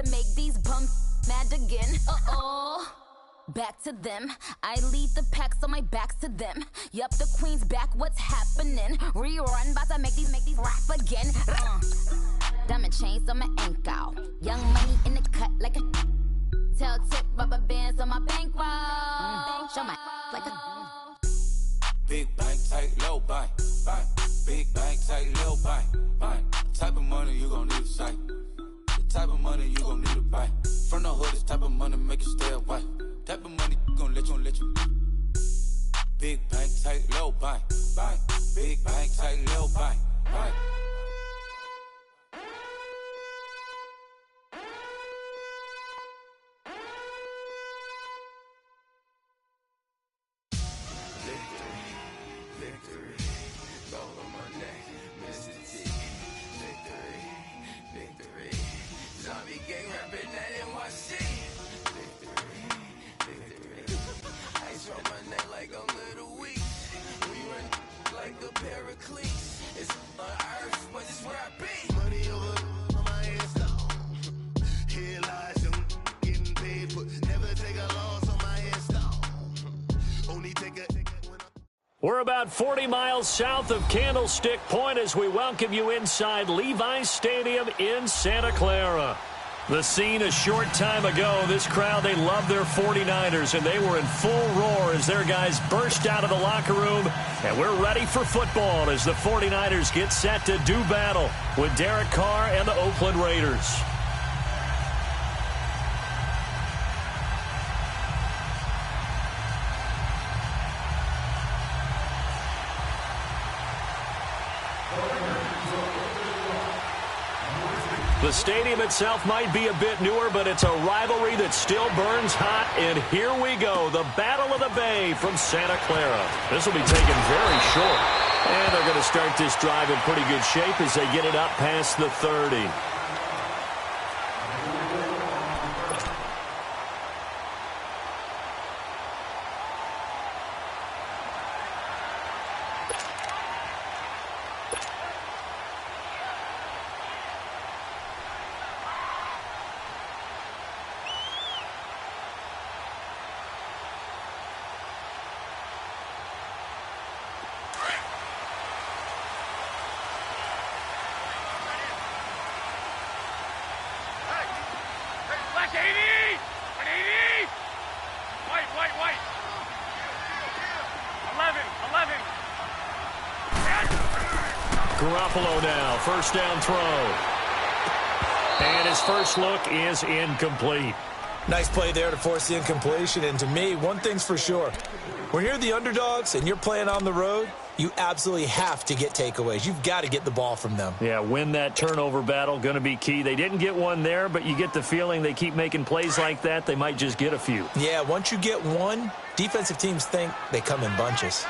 to make these bums mad again. Uh-oh. Back to them. I lead the pack, so my back's to them. Yup, the queen's back, what's happening? Rerun, about to make these rap again. Diamond chains on my ankle. Young money in the cut like a tail-tip rubber bands on my bankroll. Show my like a big bank, tight, low bank, bank. Big bank, tight, low bank, bank. Type of money you gon' need a sight. The type of money you gon' need a buy. From the hood, this type of money make you stay away. Type of money gon' let you. Big bank, tight, low bank, bank. Big bank, tight, low bank, bank. We're about 40 miles south of Candlestick Point as we welcome you inside Levi's Stadium in Santa Clara. The scene a short time ago, this crowd, they love their 49ers, and they were in full roar as their guys burst out of the locker room. And we're ready for football as the 49ers get set to do battle with Derek Carr and the Oakland Raiders. The stadium itself might be a bit newer, but it's a rivalry that still burns hot. And here we go, the Battle of the Bay from Santa Clara. This will be taken very short. And they're going to start this drive in pretty good shape as they get it up past the 30. Garoppolo now, first down throw. And his first look is incomplete. Nice play there to force the incompletion. And to me, one thing's for sure. When you're the underdogs and you're playing on the road, you absolutely have to get takeaways. You've got to get the ball from them. Yeah, win that turnover battle, going to be key. They didn't get one there, but you get the feeling they keep making plays like that, they might just get a few. Yeah, once you get one, defensive teams think they come in bunches.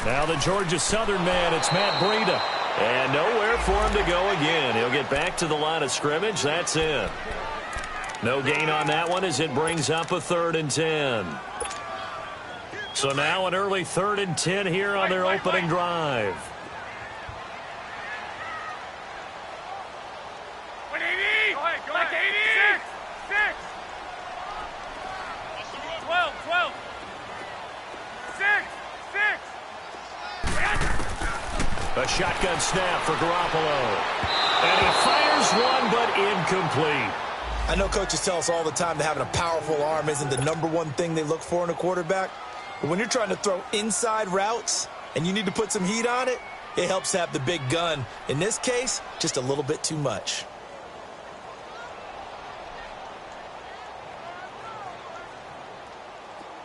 Now the Georgia Southern man, it's Matt Breida. And nowhere for him to go again. He'll get back to the line of scrimmage. That's it. No gain on that one as it brings up a 3rd and 10. So now an early 3rd and 10 here on their opening drive. A shotgun snap for Garoppolo. And he fires one, but incomplete. I know coaches tell us all the time that having a powerful arm isn't the #1 thing they look for in a quarterback. But when you're trying to throw inside routes and you need to put some heat on it, it helps to have the big gun. In this case, just a little bit too much.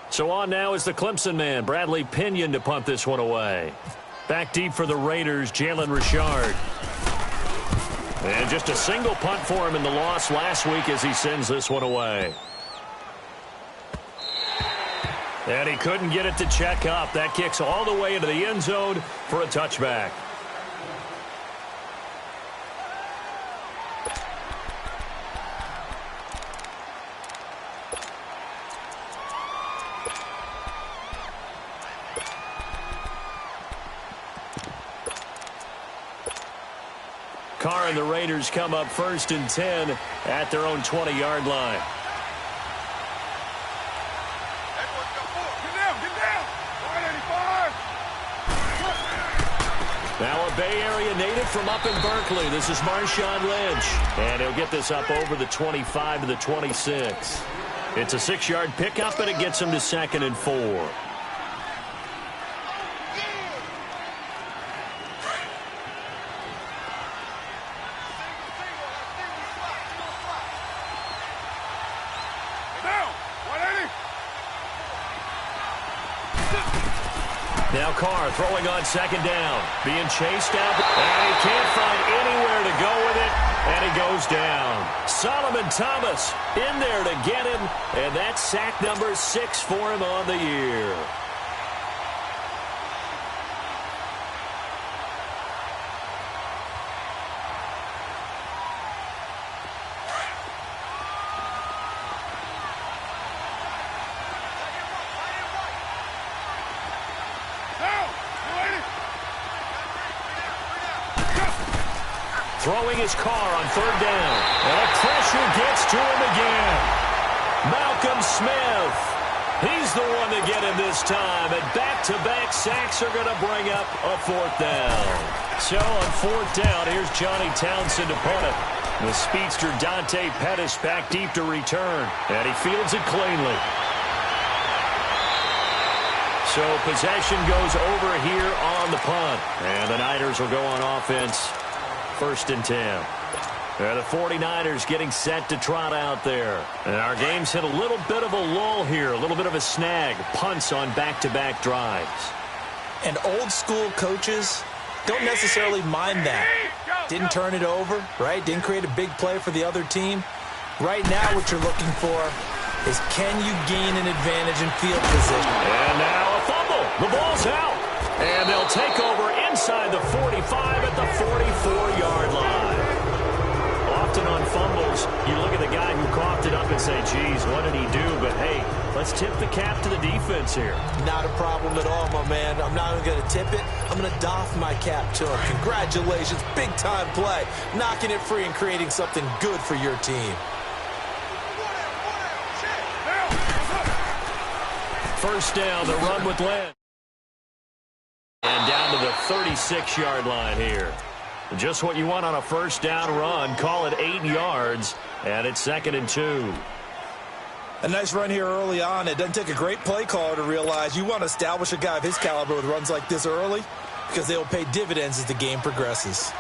So on now is the Clemson man, Bradley Pinion, to punt this one away. Back deep for the Raiders, Jalen Richard. And just a single punt for him in the loss last week as he sends this one away. And he couldn't get it to check up. That kicks all the way into the end zone for a touchback. Carr and the Raiders come up 1st and 10 at their own 20-yard line. Now a Bay Area native from up in Berkeley. This is Marshawn Lynch. And he'll get this up over the 25 to the 26. It's a 6-yard pickup, and it gets him to 2nd and 4. Now Carr throwing on 2nd down. Being chased out. And he can't find anywhere to go with it. And he goes down. Solomon Thomas in there to get him. And that's sack number 6 for him on the year. Throwing his Carr on 3rd down. And pressure gets to him again. Malcolm Smith. He's the one to get him this time. And back-to-back sacks are going to bring up a 4th down. So on 4th down, here's Johnny Townsend to punt it. The speedster Dante Pettis back deep to return. And he fields it cleanly. So possession goes over here on the punt. And the Niners will go on offense. 1st and 10. The 49ers getting set to trot out there. And our game's hit a little bit of a lull here, a little bit of a snag. Punts on back-to-back drives. And old-school coaches don't necessarily mind that. Didn't turn it over, right? Didn't create a big play for the other team. Right now what you're looking for is, can you gain an advantage in field position? And now a fumble. The ball's out. And they'll take over inside the 45 at the 44-yard line. Often on fumbles, you look at the guy who coughed it up and say, geez, what did he do? But, hey, let's tip the cap to the defense here. Not a problem at all, my man. I'm not even going to tip it. I'm going to doff my cap to him. Congratulations. Big-time play. Knocking it free and creating something good for your team. 1st down, the run with Lynch. And down to the 36-yard line here. Just what you want on a 1st down run. Call it 8 yards, and it's 2nd and 2. A nice run here early on. It doesn't take a great play caller to realize you want to establish a guy of his caliber with runs like this early, because they will pay dividends as the game progresses.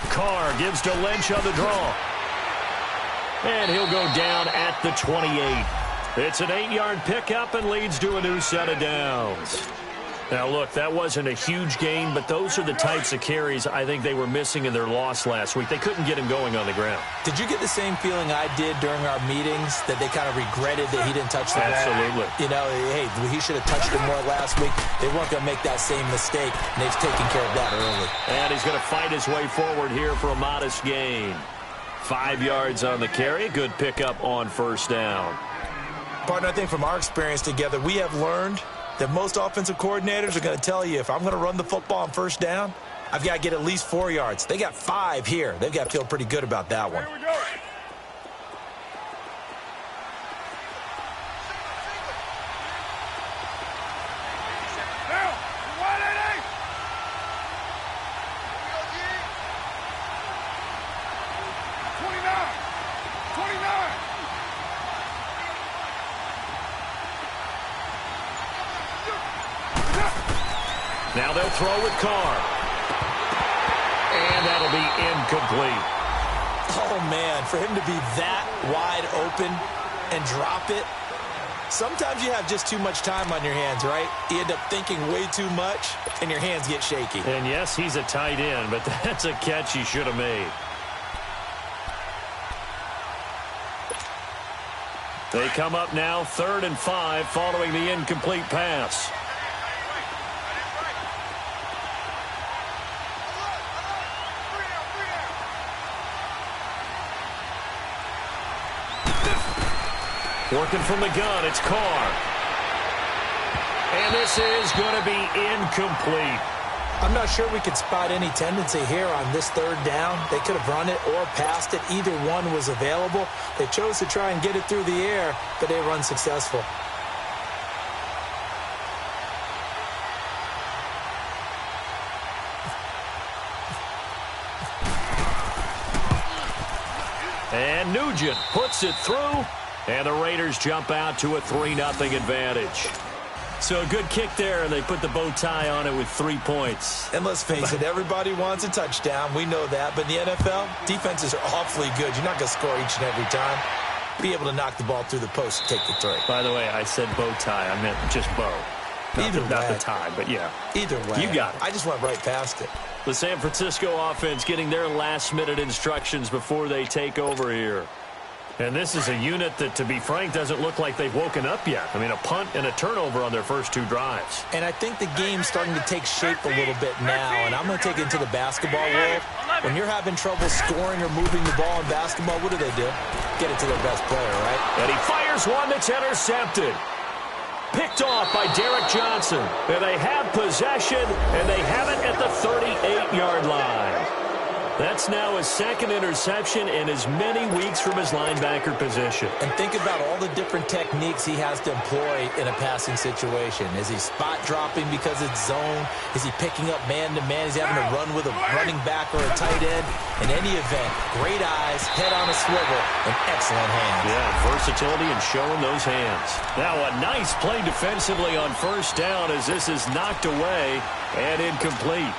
Carr gives to Lynch on the draw. And he'll go down at the 28. It's an 8-yard pickup and leads to a new set of downs. Now, look, that wasn't a huge gain, but those are the types of carries I think they were missing in their loss last week. They couldn't get him going on the ground. Did you get the same feeling I did during our meetings, that they kind of regretted that he didn't touch the ball? Absolutely. You know, hey, he should have touched it more last week. They weren't going to make that same mistake, and they've taken care of that early. And he's going to fight his way forward here for a modest gain. 5 yards on the carry. Good pickup on 1st down. Partner, I think from our experience together, we have learned that most offensive coordinators are going to tell you, if I'm going to run the football on 1st down, I've got to get at least 4 yards. They got 5 here. They've got to feel pretty good about that one. Here we go. Now they'll throw with Carr. And that'll be incomplete. Oh, man, for him to be that wide open and drop it. Sometimes you have just too much time on your hands, right? You end up thinking way too much, and your hands get shaky. And, yes, he's a tight end, but that's a catch he should have made. They come up now 3rd and 5 following the incomplete pass. Working from the gun, it's Carr. And this is going to be incomplete. I'm not sure we could spot any tendency here on this third down. They could have run it or passed it. Either one was available. They chose to try and get it through the air, but they were unsuccessful. And Nugent puts it through, and the Raiders jump out to a 3-0 advantage. So a good kick there, and they put the bow tie on it with 3 points. And let's face it, everybody wants a touchdown. We know that. But in the NFL, defenses are awfully good. You're not going to score each and every time. Be able to knock the ball through the post and take the 3. By the way, I said bow tie. I meant just bow. Not the tie, but yeah. Either way. You got it. I just went right past it. The San Francisco offense getting their last-minute instructions before they take over here. And this is a unit that, to be frank, doesn't look like they've woken up yet. I mean, a punt and a turnover on their first 2 drives. And I think the game's starting to take shape a little bit now, and I'm going to take it into the basketball world. When you're having trouble scoring or moving the ball in basketball, what do? Get it to their best player, right? And he fires one that's intercepted. Picked off by Derek Johnson. And they have possession, and they have it at the 38-yard line. That's now his second interception in as many weeks from his linebacker position. And think about all the different techniques he has to employ in a passing situation. Is he spot dropping because it's zone? Is he picking up man-to-man? Is he having to run with a running back or a tight end? In any event, great eyes, head on a swivel, and excellent hands. Yeah, versatility and showing those hands. Now a nice play defensively on first down as this is knocked away and incomplete.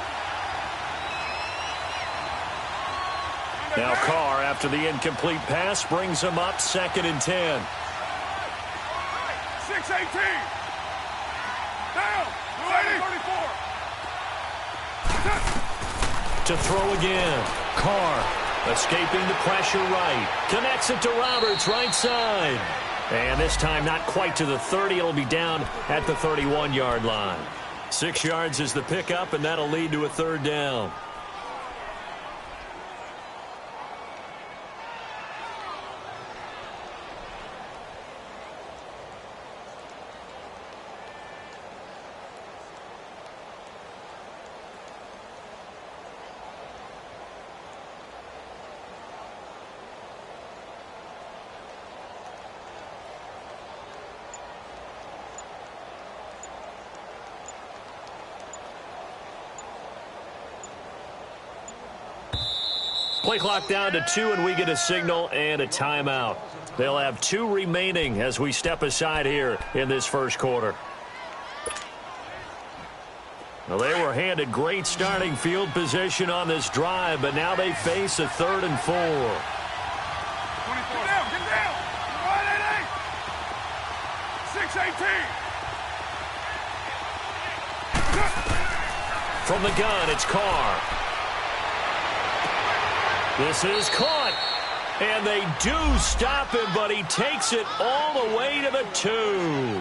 Now Carr, after the incomplete pass, brings him up 2nd and 10. 6-18. Down. 34. To throw again. Carr escaping the pressure right. Connects it to Roberts, right side. And this time not quite to the 30. It'll be down at the 31-yard line. 6 yards is the pickup, and that'll lead to a 3rd down. Play clock down to 2, and we get a signal and a timeout. They'll have 2 remaining as we step aside here in this first quarter. Well, they were handed great starting field position on this drive, but now they face a 3rd and 4. 24. Get down. 6-18. From the gun, it's Carr. This is caught, and they do stop him, but he takes it all the way to the 2.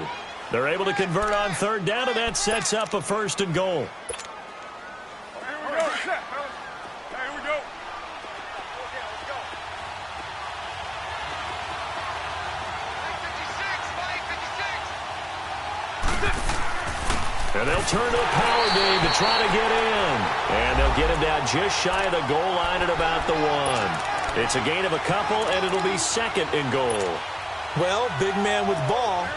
They're able to convert on 3rd down, and that sets up a 1st and goal. Here we go. Here we go. And they'll turn to a power game to try to get in. And they'll get him down just shy of the goal line at about the 1. It's a gain of a couple, and it'll be 2nd and goal. Well, big man with ball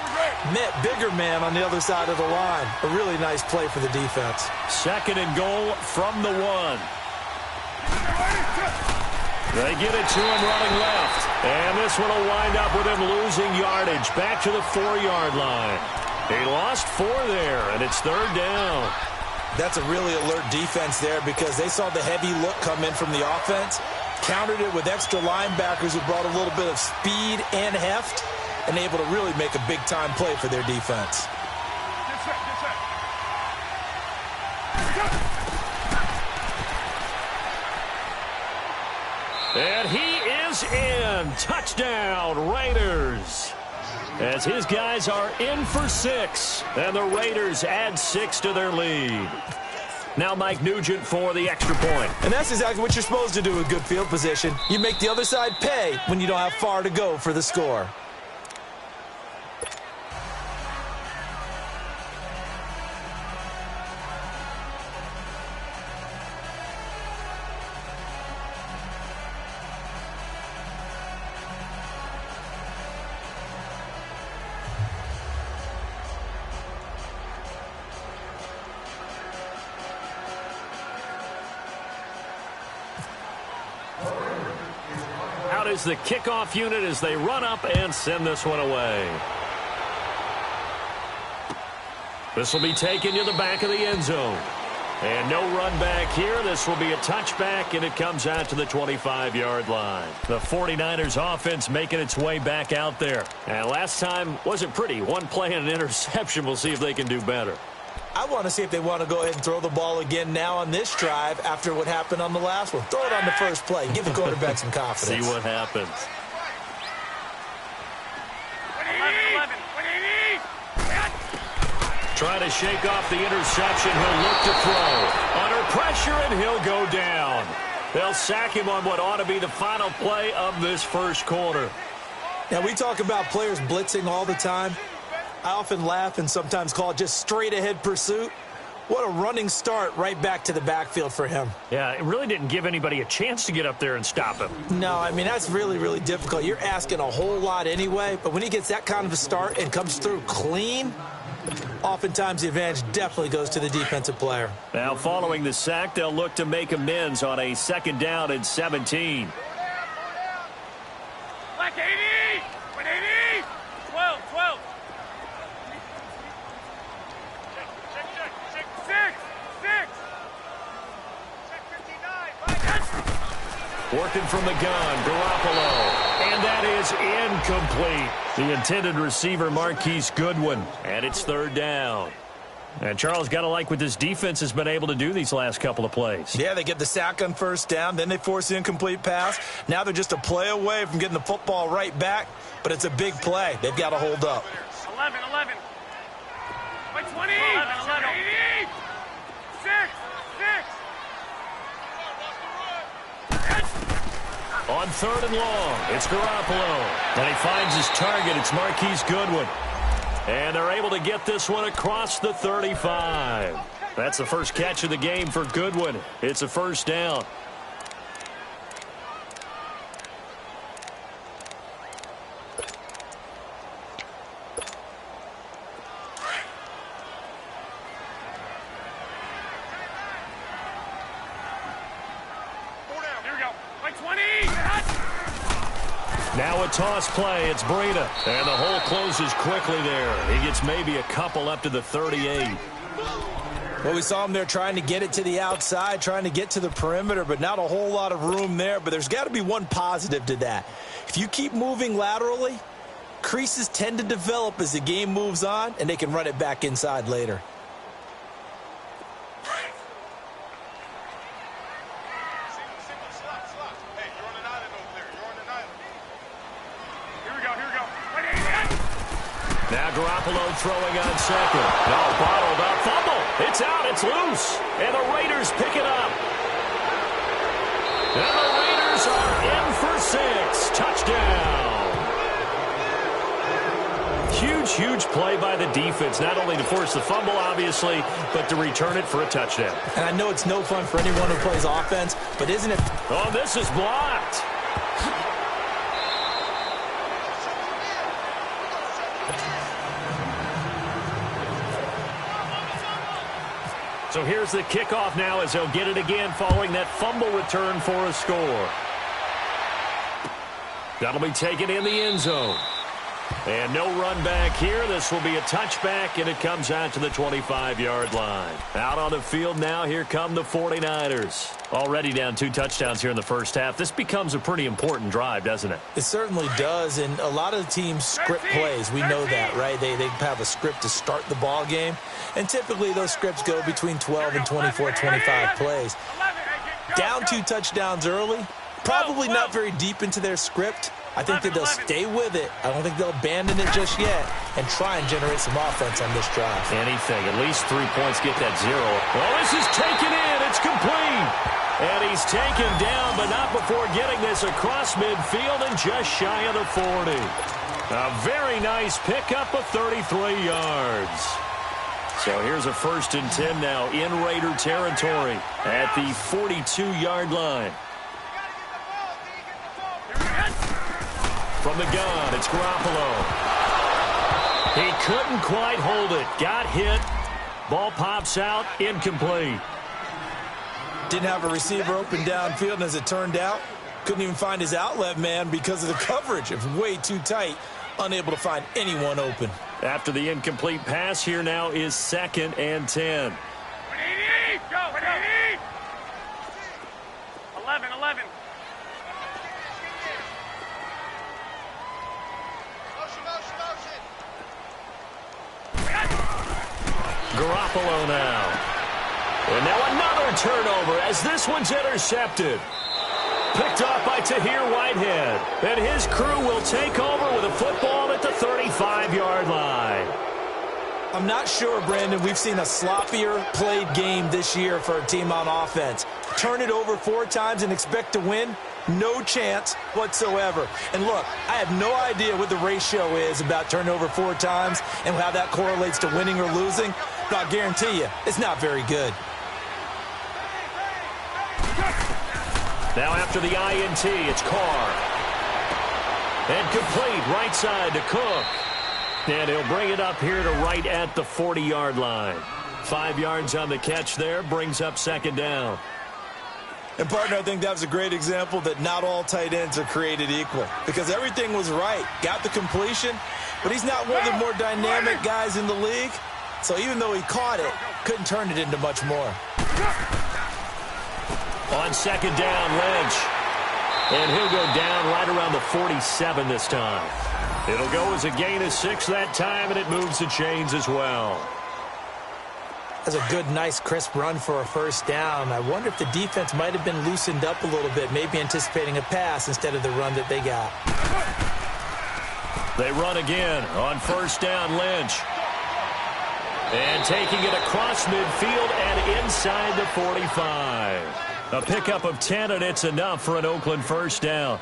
met bigger man on the other side of the line. A really nice play for the defense. 2nd and goal from the 1. They get it to him running left. And this one will wind up with him losing yardage back to the 4-yard line. He lost 4 there, and it's 3rd down. That's a really alert defense there because they saw the heavy look come in from the offense, countered it with extra linebackers who brought a little bit of speed and heft, and able to really make a big-time play for their defense. And he is in. Touchdown, Raiders. As his guys are in for 6, and the Raiders add 6 to their lead. Now Mike Nugent for the extra point. And that's exactly what you're supposed to do with good field position. You make the other side pay when you don't have far to go for the score. is the kickoff unit as they run up and send this one away. This will be taken to the back of the end zone. And no run back here. This will be a touchback, and it comes out to the 25-yard line. The 49ers offense making its way back out there. And last time wasn't pretty. One play and an interception. We'll see if they can do better. I want to see if they want to go ahead and throw the ball again now on this drive after what happened on the last one. Throw it on the first play. Give the quarterback some confidence. See what happens. Trying to shake off the interception. He'll look to throw. Under pressure, and he'll go down. They'll sack him on what ought to be the final play of this first quarter. Now, we talk about players blitzing all the time. I often laugh and sometimes call it just straight-ahead pursuit. What a running start right back to the backfield for him. Yeah, it really didn't give anybody a chance to get up there and stop him. No, I mean, that's really, really difficult. You're asking a whole lot anyway, but when he gets that kind of a start and comes through clean, oftentimes the advantage definitely goes to the defensive player. Now, following the sack, they'll look to make amends on a 2nd down and 17. Black 80! 180! 12, 12. Check. 6. Check 59. Working from the gun, Garoppolo. And that is incomplete. The intended receiver, Marquise Goodwin. And it's 3rd down. And Charles, got to like what this defense has been able to do these last couple of plays. Yeah, they get the sack on 1st down, then they force the incomplete pass. Now they're just a play away from getting the football right back, but it's a big play. They've got to hold up. 11. By 20. 11. 80. 6. On 3rd and long, it's Garoppolo. And he finds his target. It's Marquise Goodwin. And they're able to get this one across the 35. That's the first catch of the game for Goodwin. It's a 1st down. Here we go. By 20. Now a toss play. It's Breida. And the hole closes quickly there. He gets maybe a couple up to the 38. Well, we saw him there trying to get it to the outside, trying to get to the perimeter, but not a whole lot of room there. But there's got to be one positive to that. If you keep moving laterally, creases tend to develop as the game moves on, and they can run it back inside later. Now Garoppolo throwing on 2nd. No, bottled up. Fumble. It's out. It's loose. And the Raiders pick it up. And the Raiders are in for 6. Touchdown. Huge play by the defense. Not only to force the fumble, obviously, but to return it for a touchdown. And I know it's no fun for anyone who plays offense, but isn't it? Oh, this is blocked. So here's the kickoff now as they'll get it again following that fumble return for a score. That'll be taken in the end zone. And no run back here. This will be a touchback, and it comes out to the 25-yard line. Out on the field now, here come the 49ers. Already down 2 touchdowns here in the first half. This becomes a pretty important drive, doesn't it? It certainly does, and a lot of the teams script plays. We know that, right? They have a script to start the ball game, and typically those scripts go between 12 and 24, 25 plays. Down 2 touchdowns early, probably not very deep into their script. I think that they'll stay with it. I don't think they'll abandon it just yet and try and generate some offense on this drive. Anything. At least 3 points get that 0. Well, this is taken in. It's complete. And he's taken down, but not before getting this across midfield and just shy of the 40. A very nice pickup of 33 yards. So here's a 1st and 10 now in Raider territory at the 42-yard line. From the gun, it's Garoppolo. He couldn't quite hold it. Got hit. Ball pops out. Incomplete. Didn't have a receiver open downfield, and as it turned out, Couldn't even find his outlet man because of the coverage. It was way too tight. Unable to find anyone open. After the incomplete pass, here now is 2nd and 10. Go, 11. Garoppolo now. And now another turnover as this one's intercepted. Picked off by Tahir Whitehead. And his crew will take over with a football at the 35-yard line. I'm not sure, Brandon, we've seen a sloppier played game this year for a team on offense. Turn it over 4 times and expect to win? No chance whatsoever. And look, I have no idea what the ratio is about turning over 4 times and how that correlates to winning or losing, but I'll guarantee you, it's not very good. Now after the INT, it's Carr. And complete right side to Cook. And he'll bring it up here to right at the 40-yard line. 5 yards on the catch there, brings up 2nd down. And, partner, I think that was a great example that not all tight ends are created equal. Because everything was right. Got the completion, but he's not one of the more dynamic guys in the league. So even though he caught it, couldn't turn it into much more. On 2nd down, Lynch. And he'll go down right around the 47 this time. It'll go as a gain of 6 that time, and it moves the chains as well. That's a good, nice, crisp run for a 1st down. I wonder if the defense might have been loosened up a little bit, maybe anticipating a pass instead of the run that they got. They run again on 1st down, Lynch. And taking it across midfield and inside the 45. A pickup of 10, and it's enough for an Oakland 1st down.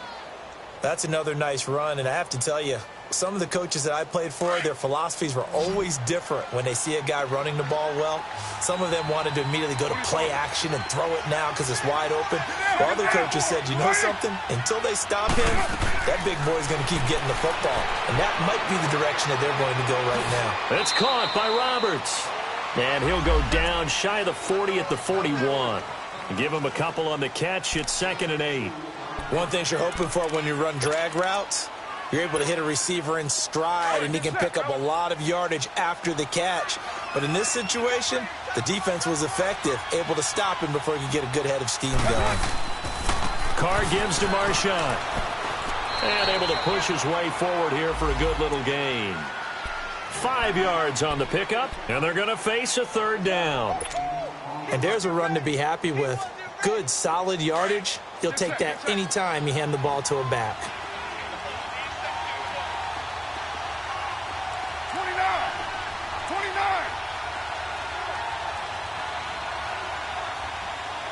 That's another nice run, and I have to tell you, some of the coaches that I played for, their philosophies were always different when they see a guy running the ball well. Some of them wanted to immediately go to play action and throw it now because it's wide open. While other coaches said, you know something? Until they stop him, that big boy's going to keep getting the football. And that might be the direction that they're going to go right now. It's caught by Roberts. And he'll go down shy of the 40 at the 41. Give him a couple on the catch. It's 2nd and 8. One thing you're hoping for when you run drag routes, you're able to hit a receiver in stride, and he can pick up a lot of yardage after the catch. But in this situation, the defense was effective, able to stop him before he could get a good head of steam going. Carr gives to Marshawn. And able to push his way forward here for a good little gain. 5 yards on the pickup, and they're going to face a 3rd down. And there's a run to be happy with. Good, solid yardage. He'll take that anytime you hand the ball to a back.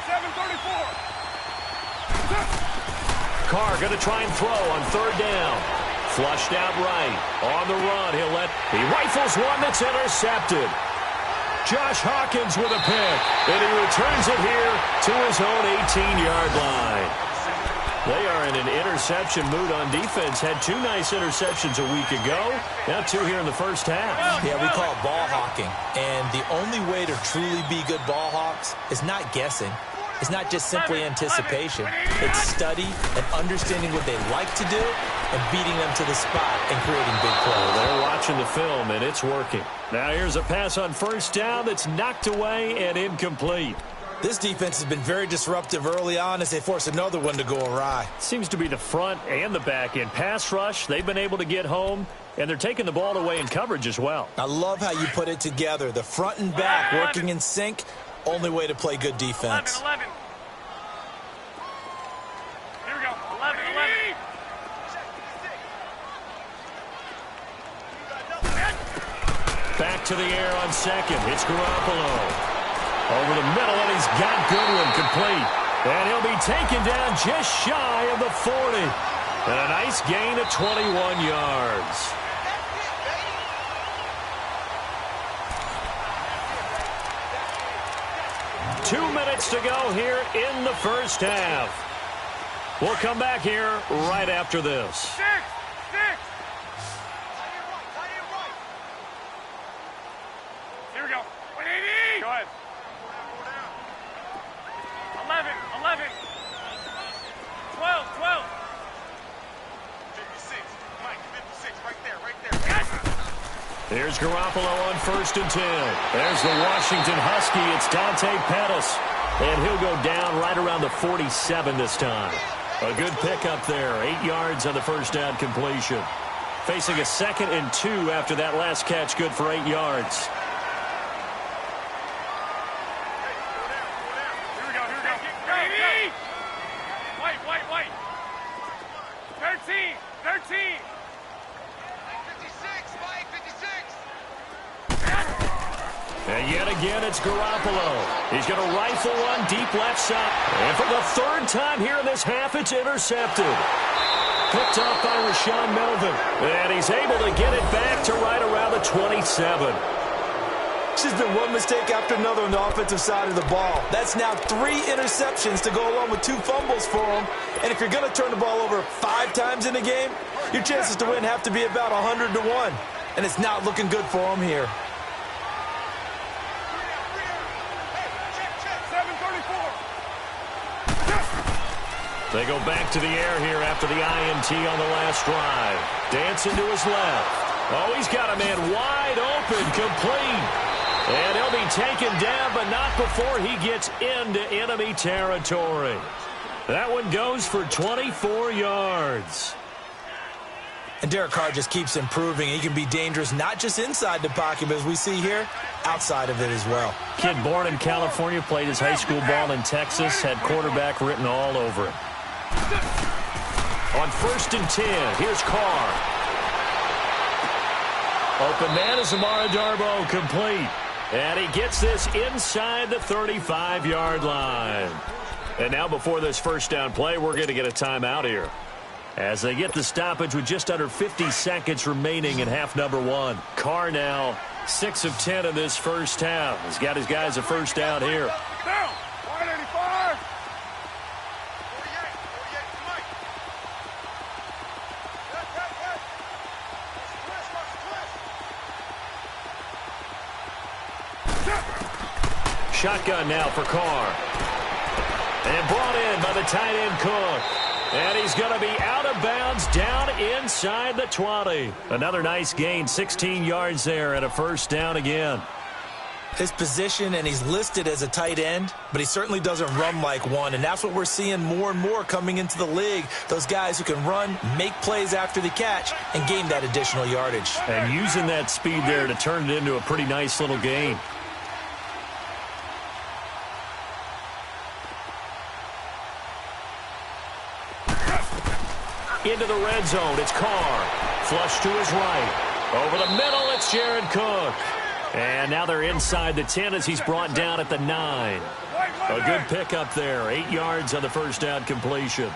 7:34. Carr going to try and throw on 3rd down. Flushed out right. On the run, he rifles one that's intercepted. Josh Hawkins with a pick, and he returns it here to his own 18-yard line. They are in an interception mood on defense. Had 2 nice interceptions a week ago. Now 2 here in the 1st half. Yeah, we call it ball hawking. And the only way to truly be good ball hawks is not guessing. It's not just simply anticipation. It's study and understanding what they like to do and beating them to the spot and creating big plays. They're watching the film, and it's working. Now here's a pass on 1st down that's knocked away and incomplete. This defense has been very disruptive early on as they force another one to go awry. Seems to be the front and the back end. Pass rush, they've been able to get home, and they're taking the ball away in coverage as well. I love how you put it together. The front and back working in sync, only way to play good defense. 11. Here we go. 11. Back to the air on 2nd. It's Garoppolo. Over the middle, and he's got Goodwin complete. And he'll be taken down just shy of the 40. And a nice gain of 21 yards. Two minutes to go here in the 1st half. We'll come back here right after this. 6. Here we go. 180. Go ahead. 11. 12. Here's Garoppolo on 1st and 10. There's the Washington Husky. It's Dante Pettis. And he'll go down right around the 47 this time. A good pickup there. 8 yards on the first down completion. Facing a 2nd and 2 after that last catch. Good for 8 yards. Here we go. Wait. 13. 56, Mike, 56. And yet again, it's Garoppolo. He's going to rifle one deep left side. And for the 3rd time here in this half, it's intercepted. Picked off by Rashawn Melvin. And he's able to get it back to right around the 27. It's just been one mistake after another on the offensive side of the ball. That's now 3 interceptions to go along with 2 fumbles for him. And if you're going to turn the ball over 5 times in a game, your chances to win have to be about 100 to 1. And it's not looking good for him here. 7:34. They go back to the air here after the INT on the last drive. Dancing to his left. Oh, he's got a man wide open, complete. And he'll be taken down, but not before he gets into enemy territory. That one goes for 24 yards. And Derek Carr just keeps improving. He can be dangerous not just inside the pocket, but as we see here, outside of it as well. Kid born in California, played his high school ball in Texas, had quarterback written all over him. On 1st and 10, here's Carr. Open man is Amara Darboh, complete. And he gets this inside the 35-yard line. And now before this first down play, we're going to get a timeout here, as they get the stoppage with just under 50 seconds remaining in half number 1. Carr now 6 of 10 in this first half. He's got his guys a first down here. Down. 185. 48. Shotgun now for Carr. And brought in by the tight end Cook. And he's going to be out of bounds down inside the 20. Another nice gain, 16 yards there and a first down again. His position, and he's listed as a tight end, but he certainly doesn't run like one, and that's what we're seeing more and more coming into the league. Those guys who can run, make plays after the catch, and gain that additional yardage. And using that speed there to turn it into a pretty nice little gain. Into the red zone, it's Carr. Flush to his right. Over the middle, it's Jared Cook. And now they're inside the 10 as he's brought down at the 9. A good pickup there. 8 yards on the first down completion.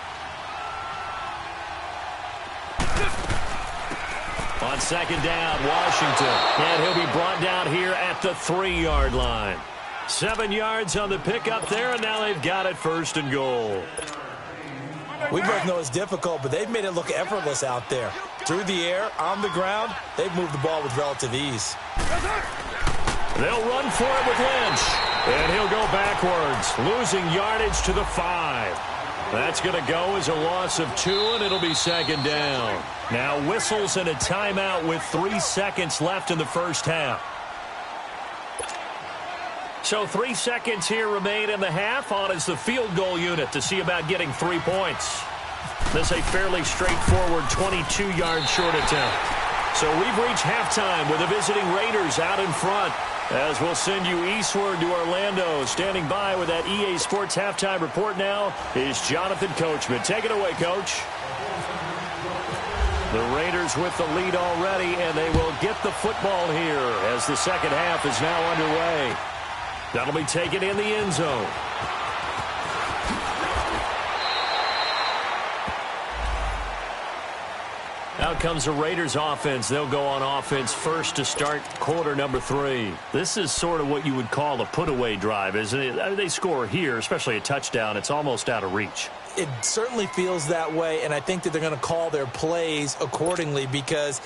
On 2nd down, Washington. And he'll be brought down here at the 3-yard line. 7 yards on the pickup there, and now they've got it 1st and goal. We both know it's difficult, but they've made it look effortless out there. Through the air, on the ground, they've moved the ball with relative ease. They'll run for it with Lynch. And he'll go backwards, losing yardage to the 5. That's going to go as a loss of 2, and it'll be 2nd down. Now whistles and a timeout with 3 seconds left in the first half. So 3 seconds here remain in the half. On is the field goal unit to see about getting 3 points. This is a fairly straightforward 22-yard short attempt. So we've reached halftime with the visiting Raiders out in front, as we'll send you eastward to Orlando. Standing by with that EA Sports halftime report now is Jonathan Coachman. Take it away, Coach. The Raiders with the lead already, and they will get the football here as the second half is now underway. That'll be taken in the end zone. Out comes the Raiders offense. They'll go on offense first to start quarter number 3. This is sort of what you would call a put-away drive, isn't it? I mean, they score here, especially a touchdown. It's almost out of reach. It certainly feels that way, and I think that they're going to call their plays accordingly because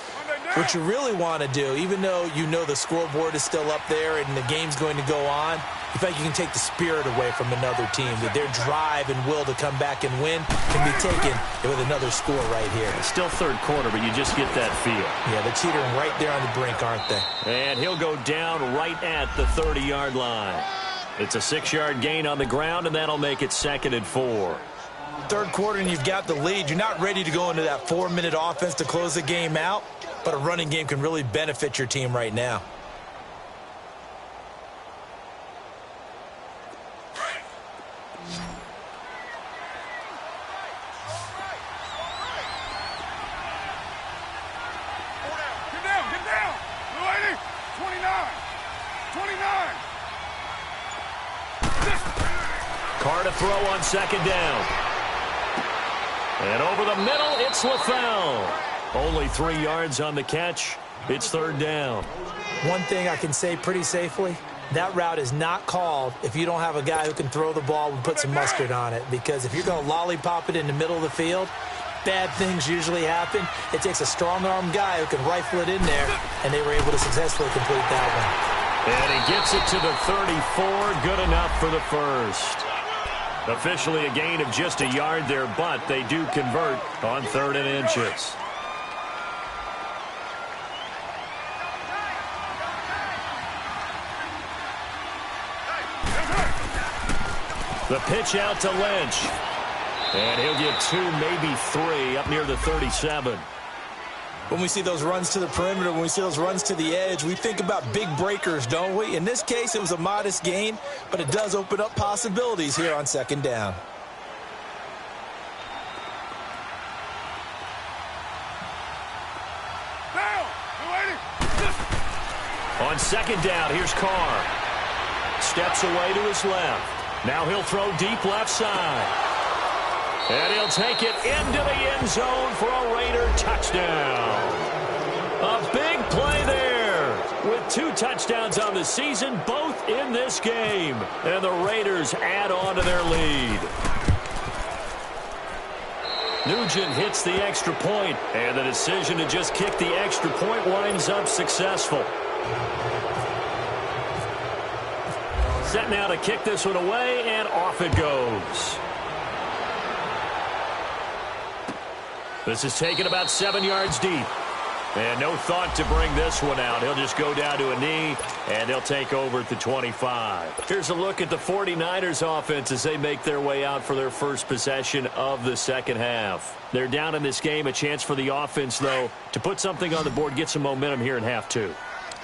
What you really want to do, even though you know the scoreboard is still up there and the game's going to go on, you think you can take the spirit away from another team, that their drive and will to come back and win can be taken with another score right here. It's still third quarter, but you just get that feel. Yeah, they're teetering right there on the brink, aren't they? And he'll go down right at the 30-yard line. It's a 6-yard gain on the ground, and that'll make it 2nd and 4. Third quarter and you've got the lead. You're not ready to go into that 4-minute offense to close the game out, but a running game can really benefit your team right now. Get down. Lady, 29. 29. Carr to throw on 2nd down. And over the middle, it's LaFell. Only 3 yards on the catch. It's 3rd down. One thing I can say pretty safely, that route is not called if you don't have a guy who can throw the ball and put some mustard on it. Because if you're going to lollipop it in the middle of the field, bad things usually happen. It takes a strong-arm guy who can rifle it in there, and they were able to successfully complete that one. And he gets it to the 34. Good enough for the first. Officially a gain of just a yard there, but they do convert on 3rd and inches. The pitch out to Lynch. And he'll get 2, maybe 3 up near the 37. When we see those runs to the perimeter, when we see those runs to the edge, we think about big breakers, don't we? In this case, it was a modest gain, but it does open up possibilities here on 2nd down. On 2nd down, here's Carr. Steps away to his left. Now he'll throw deep left side. And he'll take it into the end zone for a Raider touchdown. A big play there with 2 touchdowns on the season, both in this game. And the Raiders add on to their lead. Nugent hits the extra point, and the decision to just kick the extra point winds up successful. Set now to kick this one away, and off it goes. This is taken about 7 yards deep. And no thought to bring this one out. He'll just go down to a knee, and he'll take over at the 25. Here's a look at the 49ers offense as they make their way out for their first possession of the second half. They're down in this game. A chance for the offense, though, to put something on the board, get some momentum here in half 2.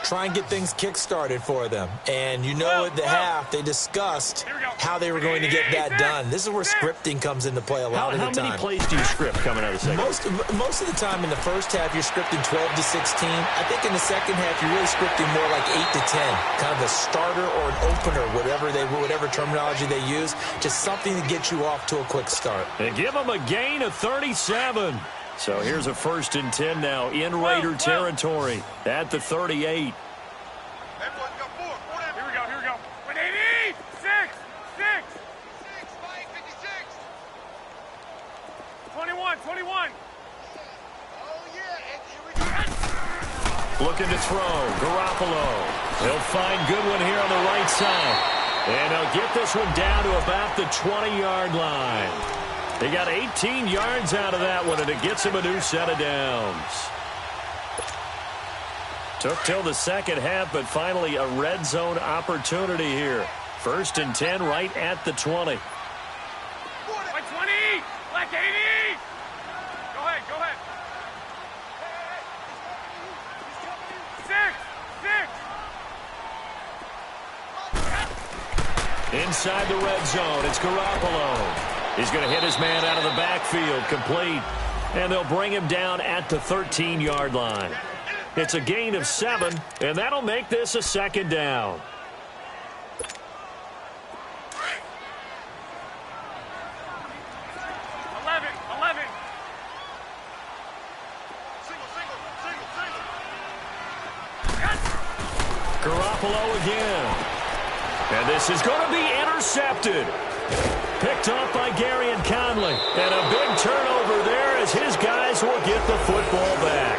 Try and get things kick-started for them. And you know at the half, they discussed how they were going to get that done. This is where scripting comes into play a lot of the time. How many plays do you script coming out of the second? Most of the time in the first half, you're scripting 12 to 16. I think in the second half, you're really scripting more like 8 to 10. Kind of a starter or an opener, whatever terminology they use. Just something to get you off to a quick start. And give them a gain of 37. So here's a 1st and 10 now in Raider territory at the 38. Here we go. 180, 6. 21. Looking to throw. Garoppolo. He'll find Goodwin here on the right side. And he'll get this one down to about the 20-yard line. He got 18 yards out of that one, and it gets him a new set of downs. Took till the second half, but finally a red zone opportunity here. 1st and 10 right at the 20. Like 20, like 80. Go ahead. 6. Inside the red zone, it's Garoppolo. He's going to hit his man out of the backfield, complete. And they'll bring him down at the 13-yard line. It's a gain of 7, and that'll make this a 2nd down. Garoppolo again. And this is going to be intercepted. Picked off by Gary and Conley. And a big turnover there as his guys will get the football back.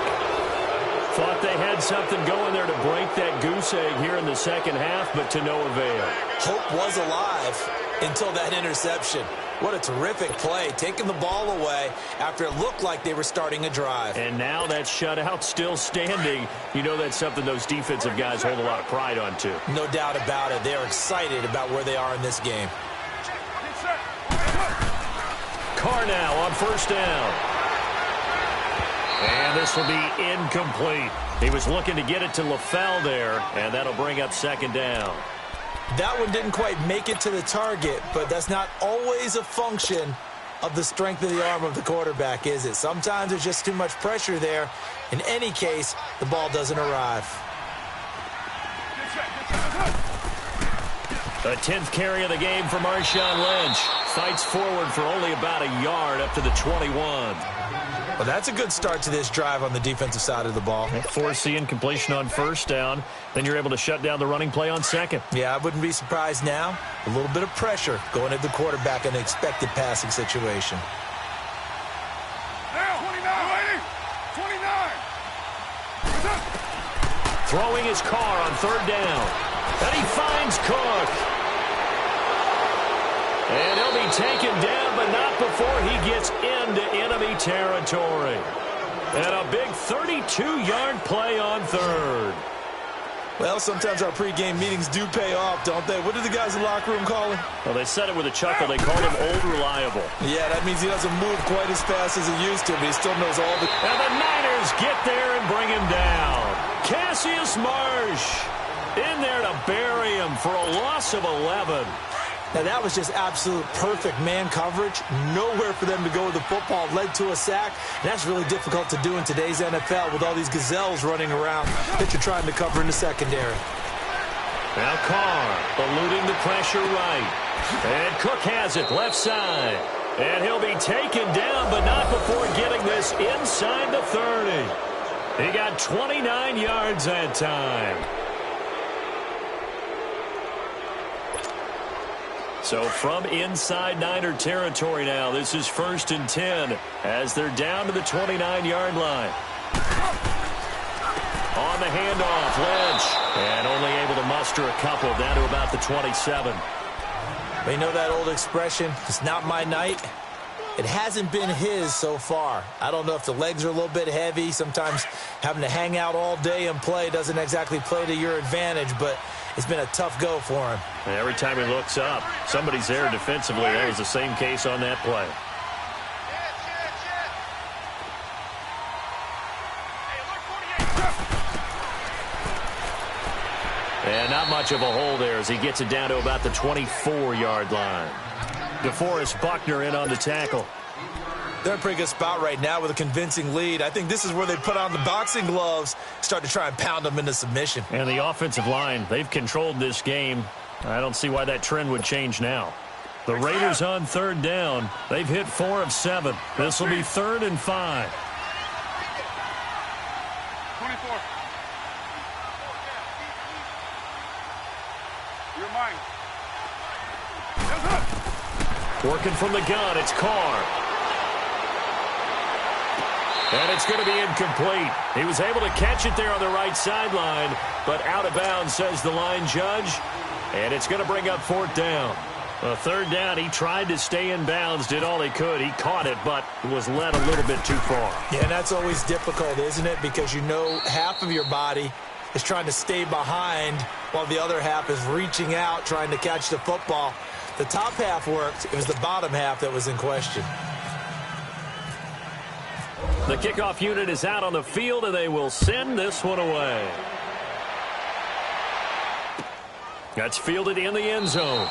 had something going there to break that goose egg here in the second half, but to no avail. Hope was alive until that interception. What a terrific play, taking the ball away after it looked like they were starting a drive. And now that shutout still standing. You know that's something those defensive guys hold a lot of pride on, too. No doubt about it. They're excited about where they are in this game. Carr now on first down. And this will be incomplete. He was looking to get it to LaFell there, and that'll bring up second down. That one didn't quite make it to the target, but that's not always a function of the strength of the arm of the quarterback, is it? Sometimes there's just too much pressure there. In any case, the ball doesn't arrive. The 10th carry of the game for Marshawn Lynch. Fights forward for only about a yard up to the 21. Well, that's a good start to this drive on the defensive side of the ball. Force the incompletion on first down. Then you're able to shut down the running play on second. Yeah, I wouldn't be surprised now. A little bit of pressure going at the quarterback in an expected passing situation. Now, 29. 29. Throwing his car on third down. And he finds Cook. And he'll be taken down, but not before he gets into enemy territory. And a big 32-yard play on third. Well, sometimes our pregame meetings do pay off, don't they? What do the guys in the locker room call him? Well, they said it with a chuckle. They called him Old Reliable. Yeah, that means he doesn't move quite as fast as he used to, but he still knows all the... And the Niners get there and bring him down. Cassius Marsh in there to bury him for a loss of 11. Now, that was just absolute perfect man coverage. Nowhere for them to go with the football. Led to a sack. And that's really difficult to do in today's NFL with all these gazelles running around that you're trying to cover in the secondary. Now Carr eluding the pressure right. And Cook has it left side. And he'll be taken down, but not before getting this inside the 30. He got 29 yards that time. So from inside Niner territory now, this is 1st and 10 as they're down to the 29-yard line. On the handoff, Lynch. And only able to muster a couple down to about the 27. They know that old expression, it's not my night. It hasn't been his so far. I don't know if the legs are a little bit heavy. Sometimes having to hang out all day and play doesn't exactly play to your advantage, but it's been a tough go for him. And every time he looks up, somebody's there defensively. That was the same case on that play. And not much of a hole there as he gets it down to about the 24-yard line. DeForest Buckner in on the tackle. They're in a pretty good spot right now with a convincing lead. I think this is where they put on the boxing gloves, start to try and pound them into submission. And the offensive line, they've controlled this game. I don't see why that trend would change now. The Raiders on third down. They've hit 4 of 7. This will be 3rd and 5. 24. You're mine. Working from the gun, it's Carr. And it's going to be incomplete. He was able to catch it there on the right sideline, but out of bounds, says the line judge. And it's going to bring up 4th down. A 3rd down, he tried to stay in bounds, did all he could. He caught it, but was led a little bit too far. Yeah, and that's always difficult, isn't it? Because you know half of your body is trying to stay behind while the other half is reaching out, trying to catch the football. The top half worked. It was the bottom half that was in question. The kickoff unit is out on the field, and they will send this one away. That's fielded in the end zone.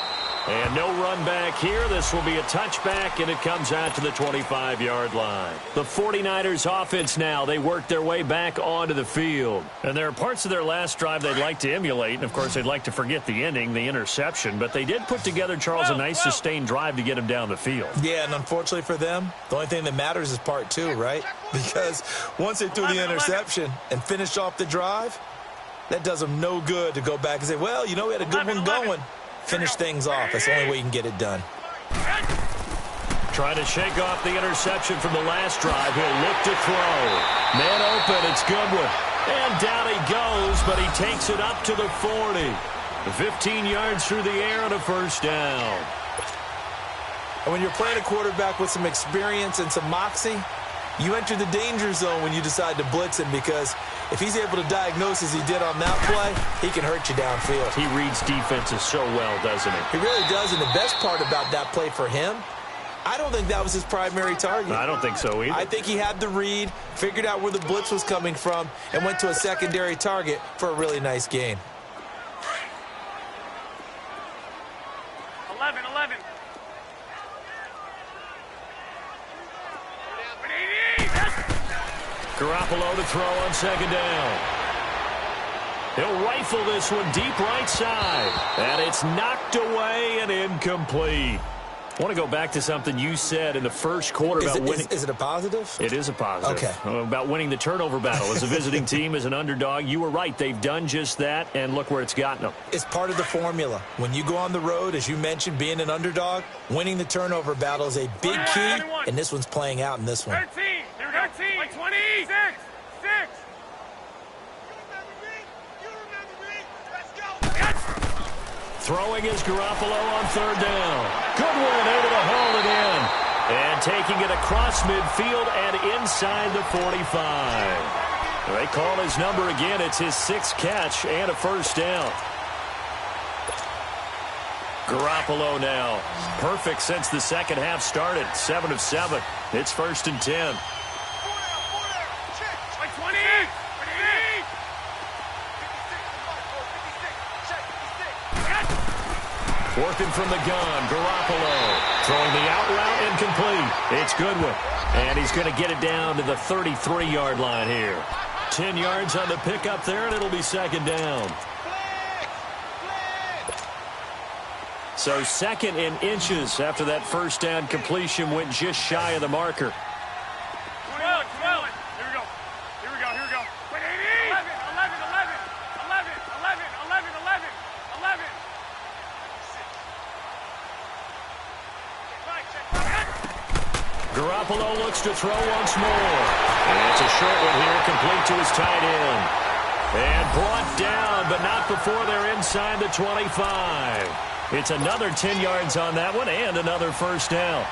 And no run back here. This will be a touchback, and it comes out to the 25-yard line. The 49ers offense now, they work their way back onto the field. And there are parts of their last drive they'd like to emulate. And, of course, they'd like to forget the ending, the interception. But they did put together, Charles, a nice sustained drive to get him down the field. Yeah, and unfortunately for them, the only thing that matters is part 2, right? Because once they threw the interception and finished off the drive, that does them no good to go back and say, well, you know, we had a good one going. Finish things off. That's the only way you can get it done. Trying to shake off the interception from the last drive. He'll look to throw. Man open. It's Goodwin. And down he goes, but he takes it up to the 40. 15 yards through the air and a first down. And when you're playing a quarterback with some experience and some moxie, you enter the danger zone when you decide to blitz him, because if he's able to diagnose as he did on that play, he can hurt you downfield. He reads defenses so well, doesn't he? He really does, and the best part about that play for him, I don't think that was his primary target. I don't think so either. I think he had the read, figured out where the blitz was coming from, and went to a secondary target for a really nice gain. 11. Garoppolo to throw on second down. He'll rifle this one deep right side. And it's knocked away and incomplete. I want to go back to something you said in the first quarter about winning. Is it a positive? It is a positive. Okay. About winning the turnover battle. As a visiting team, as an underdog, you were right. They've done just that, and look where it's gotten them. It's part of the formula. When you go on the road, as you mentioned, being an underdog, winning the turnover battle is a big key, and this one's playing out in this one. 13. 13. 26. 6. Throwing is Garoppolo on third down. Goodwin able to haul it in. And taking it across midfield and inside the 45. They call his number again. It's his 6th catch and a first down. Garoppolo now. Perfect since the second half started. 7 of 7. It's 1st and 10. 20. Working from the gun, Garoppolo. Throwing the out route incomplete. It's Goodwin. And he's going to get it down to the 33-yard line here. 10 yards on the pickup there, and it'll be second down. So second in inches after that first down completion went just shy of the marker. 12. Here we go. 11. Garoppolo looks to throw once more. And it's a short one here, complete to his tight end. And brought down, but not before they're inside the 25. It's another 10 yards on that one and another first down.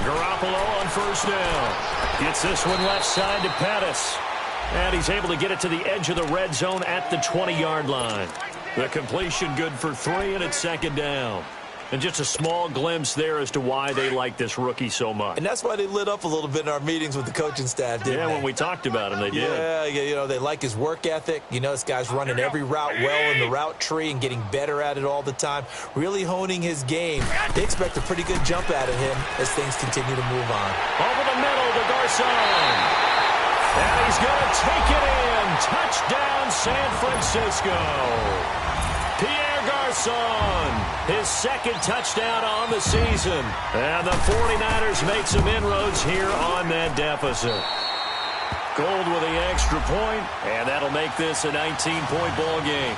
Garoppolo on first down. Gets this one left side to Pettis. And he's able to get it to the edge of the red zone at the 20-yard line. The completion good for 3, and it's second down. And just a small glimpse there as to why they like this rookie so much. And that's why they lit up a little bit in our meetings with the coaching staff, didn't they? When we talked about him, they did. Yeah, you know, they like his work ethic. You know, this guy's running every route well in the route tree and getting better at it all the time, really honing his game. They expect a pretty good jump out of him as things continue to move on. Over the middle to Garcon. And he's going to take it in. Touchdown, San Francisco. Pierre Garcon, his 2nd touchdown on the season. And the 49ers make some inroads here on that deficit. Gold with the extra point, and that'll make this a 19-point ball game.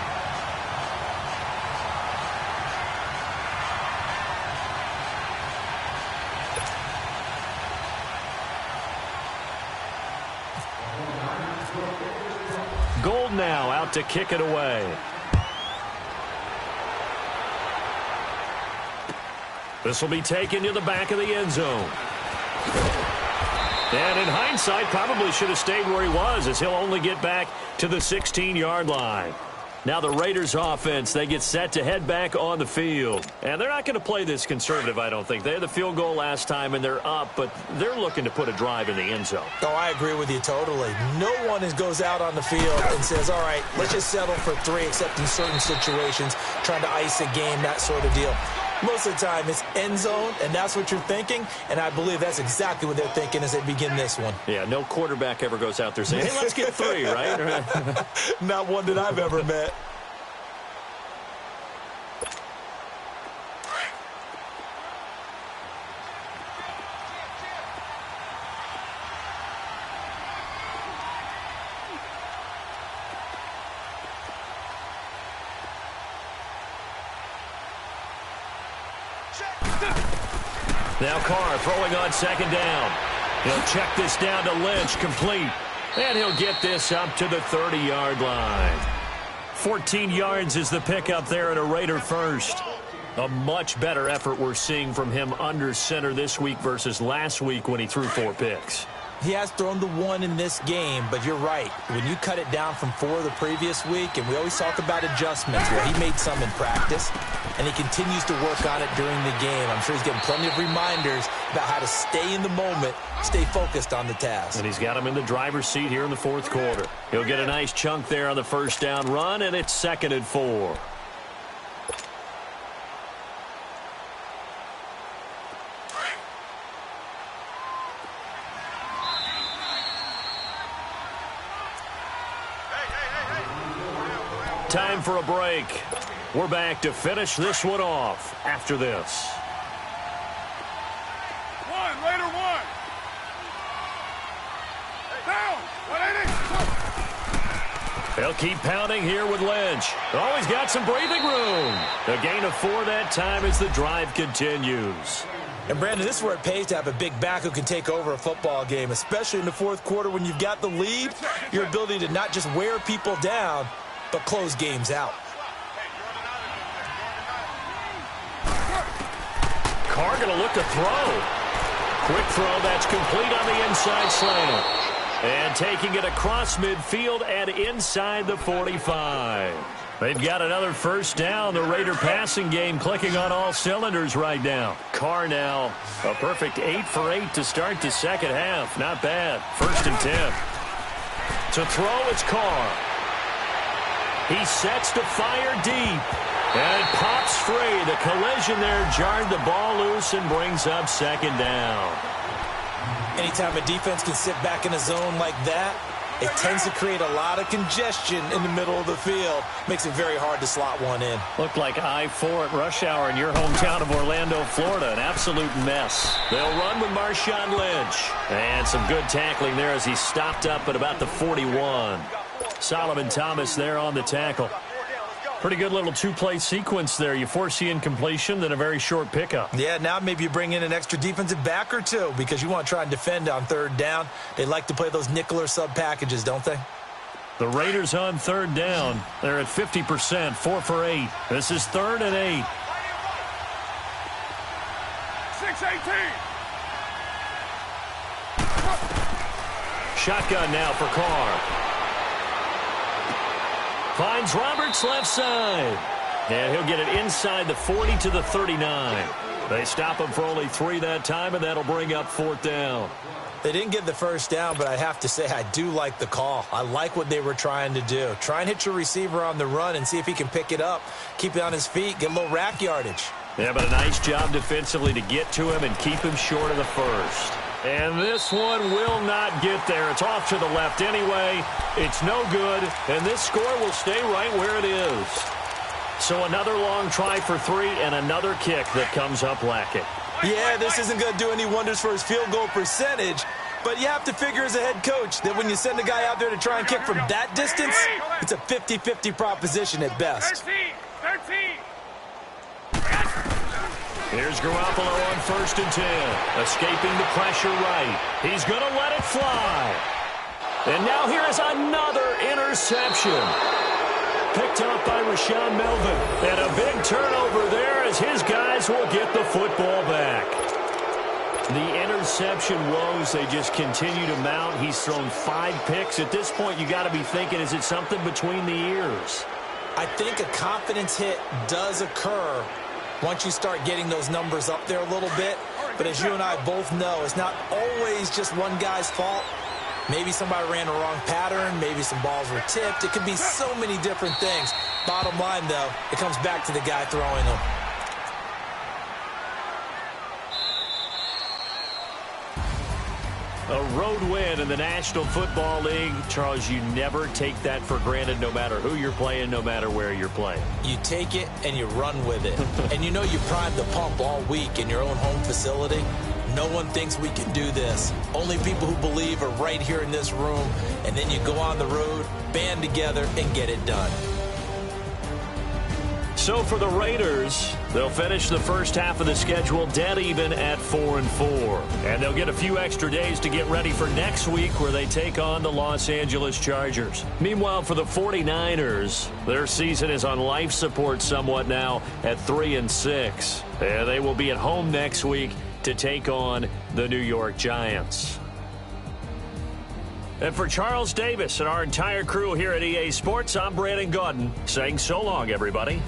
Gold now out to kick it away. This will be taken to the back of the end zone. And in hindsight, probably should have stayed where he was, as he'll only get back to the 16-yard line. Now the Raiders offense, they get set to head back on the field. And they're not going to play this conservative, I don't think. They had the field goal last time, and they're up, but they're looking to put a drive in the end zone. Oh, I agree with you totally. No one goes out on the field and says, all right, let's just settle for 3, except in certain situations, trying to ice a game, that sort of deal. Most of the time, it's end zone, and that's what you're thinking, and I believe that's exactly what they're thinking as they begin this one. Yeah, no quarterback ever goes out there saying, hey, let's get 3, right? Not one that I've ever met. Now Carr throwing on second down. He'll check this down to Lynch, complete. And he'll get this up to the 30-yard line. 14 yards is the pickup there at a Raider first. A much better effort we're seeing from him under center this week versus last week when he threw 4 picks. He has thrown the 1 in this game, but you're right. When you cut it down from 4 the previous week, and we always talk about adjustments, well, he made some in practice, and he continues to work on it during the game. I'm sure he's getting plenty of reminders about how to stay in the moment, stay focused on the task. And he's got him in the driver's seat here in the 4th quarter. He'll get a nice chunk there on the first down run, and it's 2nd and 4. Time for a break. We're back to finish this one off after this. Later one. Down. 180. They'll keep pounding here with Lynch. Oh, he's got some breathing room. A gain of 4 that time as the drive continues. And, Brandon, this is where it pays to have a big back who can take over a football game, especially in the 4th quarter when you've got the lead, your ability to not just wear people down, but close games out. Carr going to look to throw. Quick throw, that's complete on the inside slant. And taking it across midfield and inside the 45. They've got another first down. The Raider passing game clicking on all cylinders right now. Carr now a perfect 8 for 8 to start the second half. Not bad. 1st and 10. To throw, it's Carr. He sets to fire deep. And it pops free. The collision there jarred the ball loose and brings up 2nd down. Anytime a defense can sit back in a zone like that, it tends to create a lot of congestion in the middle of the field. Makes it very hard to slot one in. Looked like I-4 at rush hour in your hometown of Orlando, Florida. An absolute mess. They'll run with Marshawn Lynch. And some good tackling there as he stopped up at about the 41. Solomon Thomas there on the tackle. Pretty good little 2-play sequence there. You force the incompletion, then a very short pickup. Yeah, now maybe you bring in an extra defensive back or 2 because you want to try and defend on 3rd down. They like to play those nickel or sub packages, don't they? The Raiders on 3rd down. They're at 50%, 4 for 8. This is 3rd and 8. 6-18. Shotgun now for Carr. Finds Roberts left side. And he'll get it inside the 40 to the 39. They stop him for only 3 that time, and that'll bring up 4th down. They didn't get the first down, but I have to say I do like the call. I like what they were trying to do. Try and hit your receiver on the run and see if he can pick it up, keep it on his feet, get a little rack yardage. Yeah, but a nice job defensively to get to him and keep him short of the first. And this one will not get there. It's off to the left anyway. It's no good, and this score will stay right where it is. So another long try for 3 and another kick that comes up lacking. Yeah, this isn't going to do any wonders for his field goal percentage, but you have to figure as a head coach that when you send a guy out there to try and kick from that distance, it's a 50-50 proposition at best. 13. Here's Garoppolo on 1st and 10. Escaping the pressure right. He's going to let it fly. And now here is another interception. Picked up by Rashaan Melvin. And a big turnover there as his guys will get the football back. The interception woes, they just continue to mount. He's thrown 5 picks. At this point, you got to be thinking, is it something between the ears? I think a confidence hit does occur once you start getting those numbers up there a little bit. But as you and I both know, it's not always just one guy's fault. Maybe somebody ran a wrong pattern. Maybe some balls were tipped. It could be so many different things. Bottom line, though, it comes back to the guy throwing them. A road win in the National Football League. Charles, you never take that for granted no matter who you're playing, no matter where you're playing. You take it and you run with it. And you know you primed the pump all week in your own home facility. No one thinks we can do this. Only people who believe are right here in this room. And then you go on the road, band together, and get it done. So for the Raiders, they'll finish the first half of the schedule dead even at 4-4. And they'll get a few extra days to get ready for next week where they take on the Los Angeles Chargers. Meanwhile, for the 49ers, their season is on life support somewhat now at 3-6. And they will be at home next week to take on the New York Giants. And for Charles Davis and our entire crew here at EA Sports, I'm Brandon Gaudin saying so long, everybody.